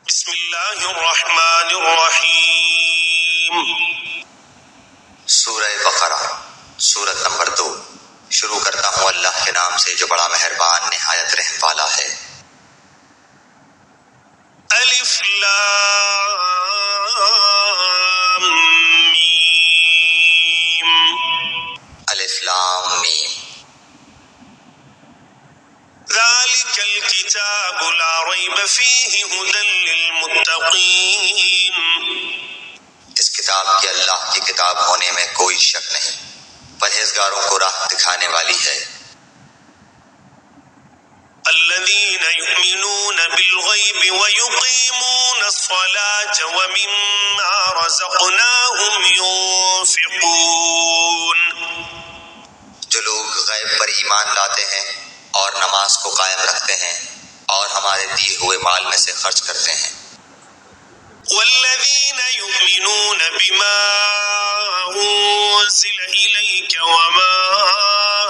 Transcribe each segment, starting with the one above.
بسم اللہ الرحمن الرحیم۔ سورہ بقرہ سورت نمبر 2۔ شروع کرتا ہوں اللہ کے نام سے جو بڑا مہربان نہایت رحم والا ہے۔ الف لام میم۔ الف لام میم۔ ذلك الكتاب لا ريب فيه هدى للمتقين۔ اس کتاب کے اللہ کی کتاب ہونے میں کوئی شک نہیں، پرہیزگاروں کو راہ دکھانے والی ہے۔ الذين يؤمنون بالغيب ويقيمون الصلاة ومما رزقناهم ينفقون۔ جو لوگ غیب پر ایمان لاتے ہیں اور نماز کو قائم رکھتے ہیں اور ہمارے دیے ہوئے مال میں سے خرچ کرتے ہیں۔ والذين يؤمنون بما أنزل إليك وما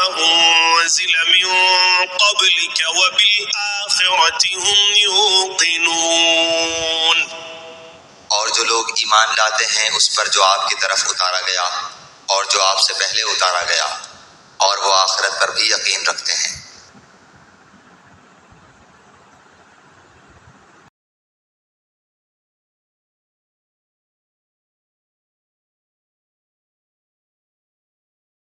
أنزل من قبلك وبالآخرة هم يوقنون۔ اور جو لوگ ایمان لاتے ہیں اس پر جو آپ کی طرف اتارا گیا اور جو آپ سے پہلے اتارا گیا، اور وہ آخرت پر بھی یقین رکھتے ہیں۔